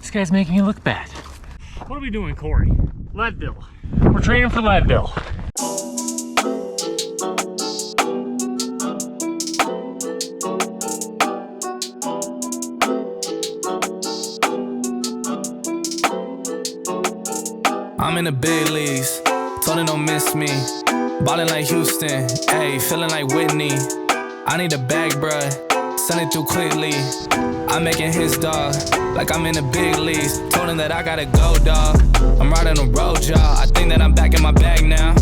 This guy's making me look bad. What are we doing, Corey? Leadville. We're training for Leadville. I'm in the big leagues, told her don't miss me. Ballin' like Houston, ayy, feeling like Whitney. I need a bag, bruh, send it through quickly. I'm making hits, dog, like I'm in the big leagues. Told him that I gotta go, dog. I'm riding on road, y'all. I think that I'm back in my bag now,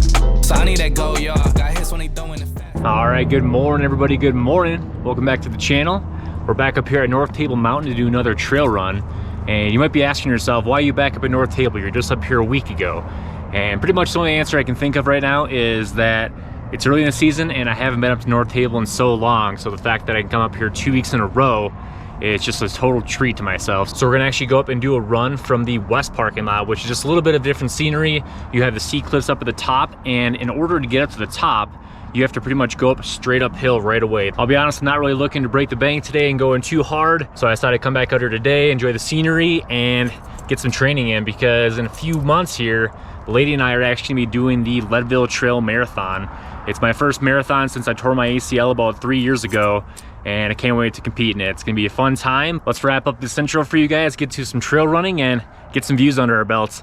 so I need that go, y'all. Got hits when he throwing it fast. All right, good morning, everybody. Good morning. Welcome back to the channel. We're back up here at North Table Mountain to do another trail run. And you might be asking yourself, why are you back up at North Table? You're just up here a week ago. And pretty much the only answer I can think of right now is that it's early in the season and I haven't been up to North Table in so long. So the fact that I can come up here 2 weeks in a row, it's just a total treat to myself. So we're gonna actually go up and do a run from the west parking lot, which is just a little bit of different scenery. You have the sea cliffs up at the top, and in order to get up to the top, you have to pretty much go up straight uphill right away. I'll be honest, I'm not really looking to break the bank today and go in too hard. So I decided to come back out here today, enjoy the scenery, and get some training in, because in a few months here, the lady and I are actually gonna be doing the Leadville Trail Marathon. It's my first marathon since I tore my ACL about 3 years ago, and I can't wait to compete in it. It's gonna be a fun time. Let's wrap up this intro for you guys, get to some trail running, and get some views under our belts.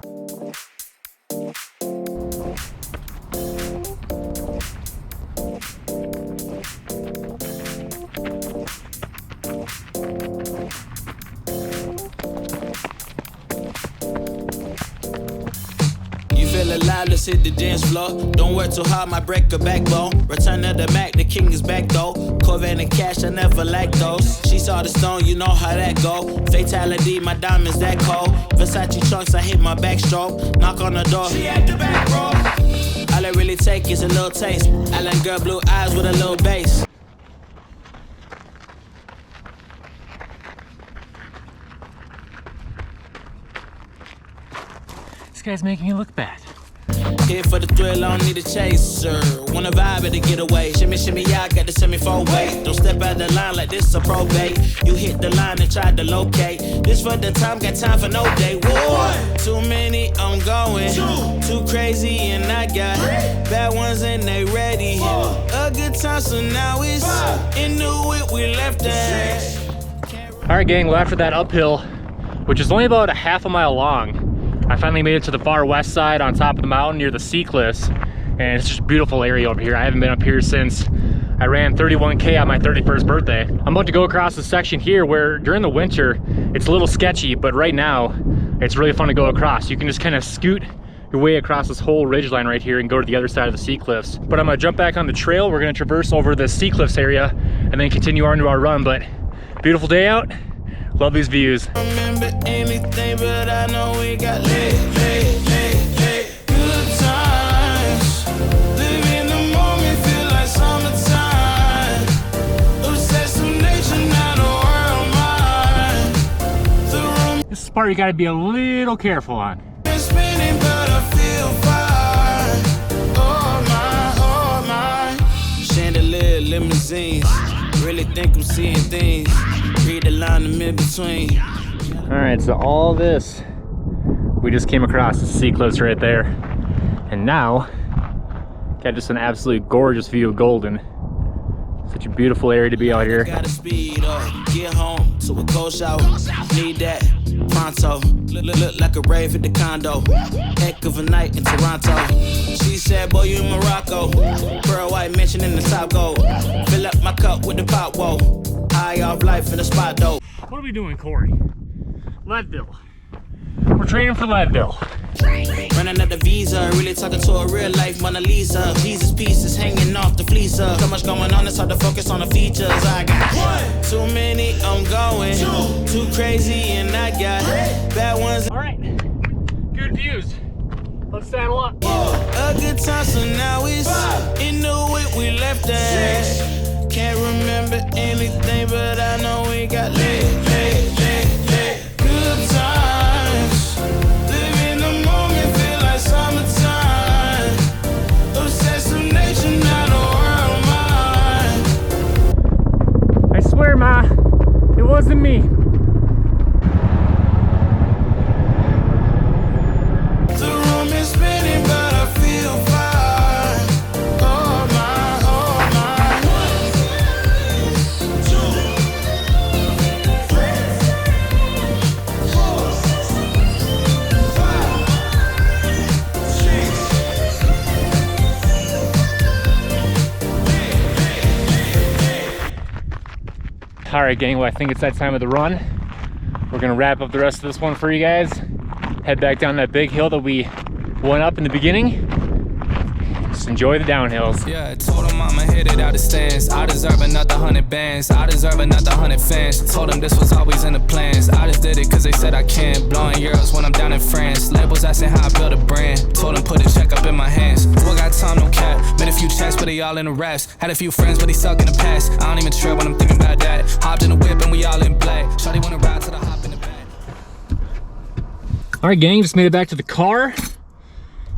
Alive, let's hit the dance floor. Don't work too hard, might break a backbone. Return of the Mac, the king is back though. Corvette and cash, I never like those. She saw the stone, you know how that go. Fatality, my diamonds that cold. Versace trunks, I hit my backstroke. Knock on the door, she at the back, bro. All I really take is a little taste. Island girl, blue eyes with a little bass. This guy's making me look bad. Here for the thrill, I don't need a chaser. Wanna vibe at a getaway. Shimmy, shimmy, y'all got the semi-4 weight. Don't step out the line like this a probate. You hit the line and try to locate. This for the time, got time for no day. One, too many, I'm going. Too crazy, and I got bad ones and they ready. A good time, so now it's into it, we left it. All right, gang, well, after that uphill, which is only about a half a mile long, I finally made it to the far west side on top of the mountain near the sea cliffs, and it's just a beautiful area over here. I haven't been up here since I ran 31K on my 31st birthday. I'm about to go across a section here where during the winter it's a little sketchy, but right now it's really fun to go across. You can just kind of scoot your way across this whole ridgeline right here and go to the other side of the sea cliffs. But I'm gonna jump back on the trail. We're gonna traverse over the sea cliffs area and then continue on to our run. But beautiful day out. Love these views. Remember anything, but I know we got lit. Good times. Live in the moment, feel like summertime. Obsessed with nature, not a world mind. This is the part you gotta be a little careful on. Been spinning, but I feel fine. Oh my. Chandelier, limousines. Really think I'm seeing things. Read the line in between. All right, so all this, we just came across the sea cliffs right there. And now, got just an absolutely gorgeous view of Golden. Such a beautiful area to be out here. Gotta speed up, get home to a cold shower. Need that pronto. Look like a rave at the condo. Heck of a night in Toronto. She said, boy, you in Morocco. Pearl white mention in the top gold. Fill up my cup with the pop, whoa. High off life in the spot, though. What are we doing, Corey? Leadville. We're training for Leadville. Running out the visa, really talking to a real life Mona Lisa. Jesus pieces hanging off the fleecer. So much going on, it's hard to focus on the features. I got too many, I'm going. Too crazy, and I got bad ones. All right, good views. Let's saddle up. A good time, so now it's into it, we left it. Can't remember anything, but I know we got lit. Good times. Live in the moment, feel like summertime. Obsessed with nature, not a world mind. I swear, Ma, it wasn't me. All right, gang, well, I think it's that time of the run. We're gonna wrap up the rest of this one for you guys. Head back down that big hill that we went up in the beginning. Just enjoy the downhills. Yeah, I told him I'ma hit it out of stands. I deserve another 100 bands. I deserve another 100 fans. Told them this was always in the plans. I just did it cause they said I can. Blowing euros when I'm down in France. Labels asking how I build a brand. Told them put a check up in my hands. Still got time, no cap. Made a few checks, but they all in the raps. Had a few friends, but they suck in the past. I don't even trip when I'm thinking about that. Hopped in the whip and we all in black. Shawty wanna ride to the hop in the back. All right, gang, just made it back to the car.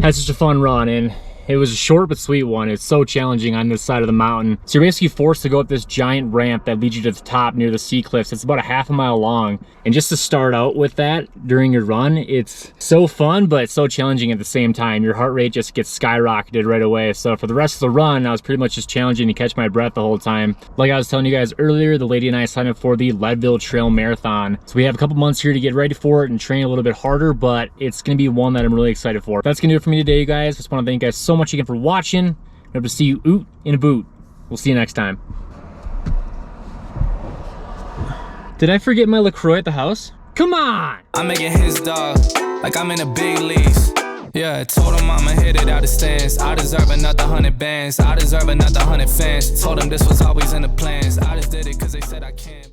Had such a fun run, and it was a short but sweet one. It's so challenging on this side of the mountain. So you're basically forced to go up this giant ramp that leads you to the top near the sea cliffs. It's about a half a mile long. And just to start out with that during your run, it's so fun, but it's so challenging at the same time. Your heart rate just gets skyrocketed right away. So for the rest of the run, I was pretty much just challenging to catch my breath the whole time. Like I was telling you guys earlier, the lady and I signed up for the Leadville Trail Marathon. So we have a couple months here to get ready for it and train a little bit harder, but it's gonna be one that I'm really excited for. That's gonna do it for me today, you guys. Just wanna thank you guys so much again for watching. I hope to see you oot in a boot. We'll see you next time. Did I forget my LaCroix at the house? Come on! I'm making his dog, like I'm in the big leagues. Yeah, I told him I'ma hit it out of stands. I deserve another 100 bands. I deserve another 100 fans. Told him this was always in the plans. I just did it cause they said I can.